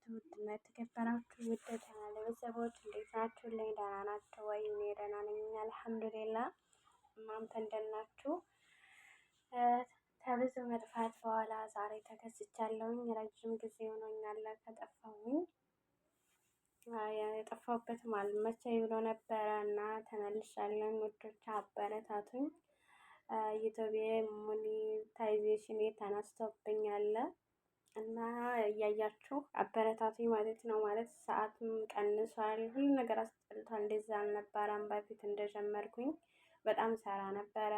ውድና የተከበራችሁ ውድ ቻናሌ ቤተሰቦች እንዴት ናችሁ? ላይ ደህና ናችሁ ወይ? እኔ ደህና ነኝ አልሐምዱሊላህ። እናንተ እንደት ናችሁ? ከብዙ መጥፋት በኋላ ዛሬ ተከስቻለሁኝ። ረጅም ጊዜ ሆኖኛል ከጠፋሁኝ። የጠፋሁበትም አልመቸኝ ብሎ ነበረ እና ተመልሻለሁኝ። ውዶች አበረታቱኝ። ዩቲዩብ ሞኔታይዜሽን ተነስቶብኛል እና እያያችሁ አበረታቱኝ ማለት ነው። ማለት ሰዓትም ቀንሷል፣ ሁሉ ነገር አስጠልቷል። እንደዛ አልነበረም በፊት እንደጀመርኩኝ በጣም ሰራ ነበረ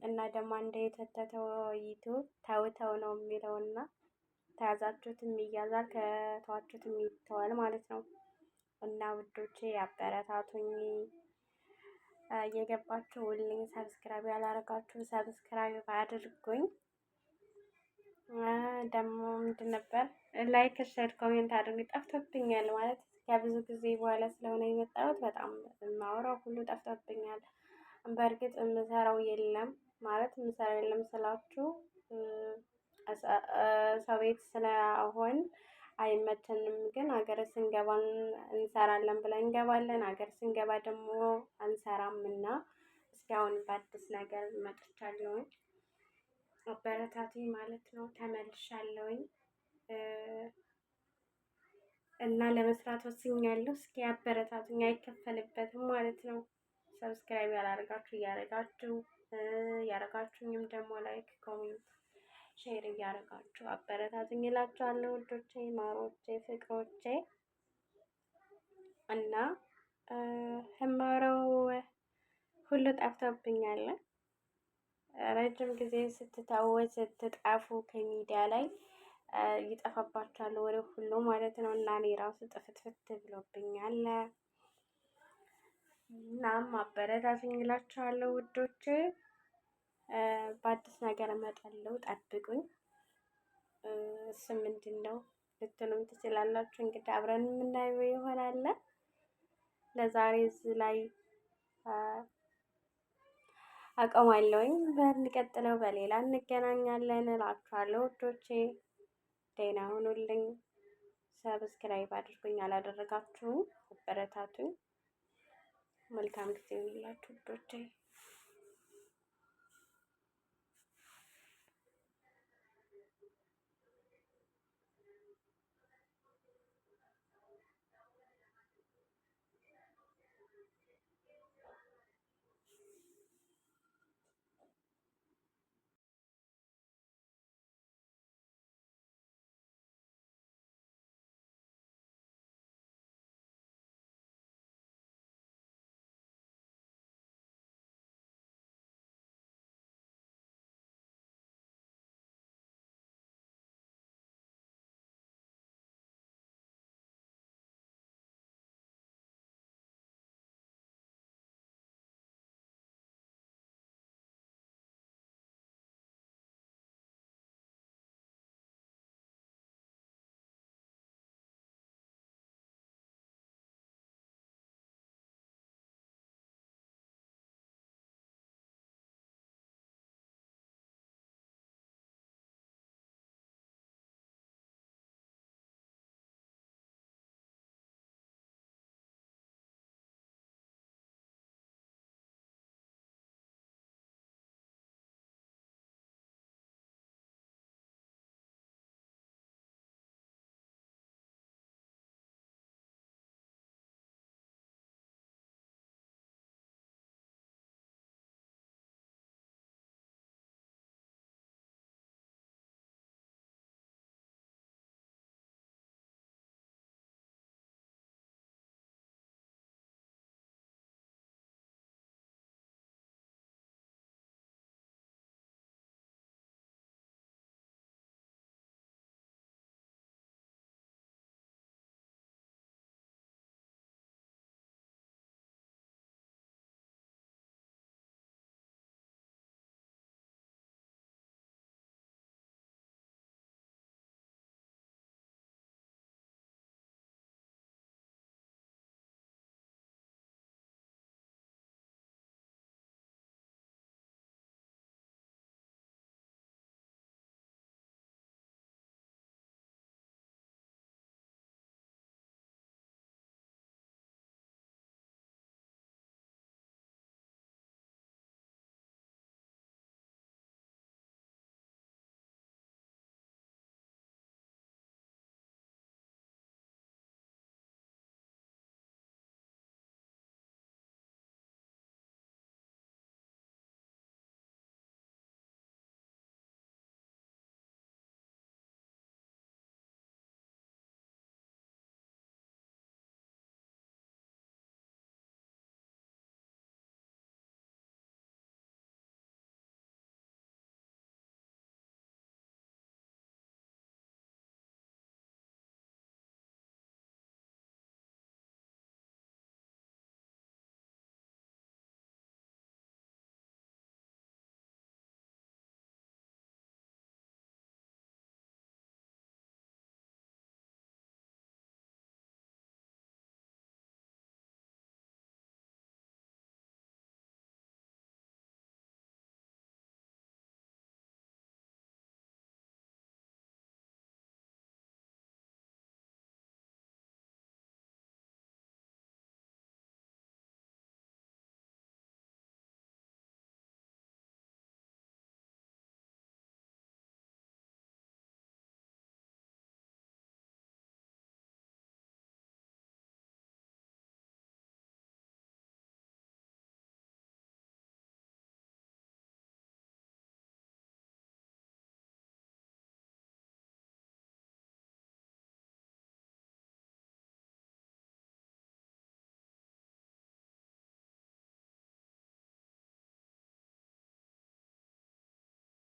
እና ደግሞ አንዴ የተተተው ዩቲዩብ ተውተው ነው የሚለውና ተያዛችሁትም ይያዛል ከተዋችሁትም ይተዋል ማለት ነው። እና ውዶቼ አበረታቱኝ። እየገባችሁ ሁሌ ሰብስክራይብ ያላረጋችሁ ሰብስክራይብ አድርጉኝ። ደግሞ ምንድን ነበር ላይክ፣ ሼር፣ ኮሜንት አድርጉ። ጠፍቶብኛል ማለት ከብዙ ጊዜ በኋላ ስለሆነ የመጣሁት በጣም የማወራው ሁሉ ጠፍቶብኛል። በእርግጥ የምሰራው የለም ማለት የምሰራው የለም ስላችሁ ሰው ቤት ስለሆን አይመቸንም። ግን ሀገር ስንገባ እንሰራለን ብለን እንገባለን። ሀገር ስንገባ ደግሞ አንሰራም እና እስካሁን በአዲስ ነገር መጥቻለሁኝ። አበረታቱኝ ማለት ነው። ተመልሻለሁኝ እና ለመስራት ወስኛለሁ። እስኪ አበረታቱኝ፣ አይከፈልበትም ማለት ነው። ሰብስክራይብ ያላረጋችሁ ያረጋችሁኝም ደግሞ ላይክ፣ ኮሜንት፣ ሼር እያረጋችሁ አበረታቱኝ እላችኋለሁ ውዶቼ፣ ማሮቼ፣ ፍቅሮቼ እና ህማረው ሁሉ ጠፍቶብኛል። ረጅም ጊዜ ስትታወት ስትጠፉ ከሚዲያ ላይ ይጠፋባችኋል ወሬ ሁሉ ማለት ነው። እና እኔ ራሱ ጥፍትፍት ብሎብኛል። እናም አበረታቱኝ እላችኋለሁ ውዶቼ። በአዲስ ነገር እመጣለሁ፣ ጠብቁኝ። እሱ ምንድን ነው ልትሉም ትችላላችሁ። እንግዲህ አብረን የምናየው ይሆናል። ለዛሬ እዚህ ላይ አቆማለሁኝ። በሚቀጥለው በሌላ እንገናኛለን እላችኋለሁ ውዶቼ። ደህና ሁኑልኝ። ሰብስክራይብ አድርጉኝ ያላደረጋችሁም፣ አበረታቱኝ። መልካም ጊዜ ይሁንላችሁ ውዶቼ።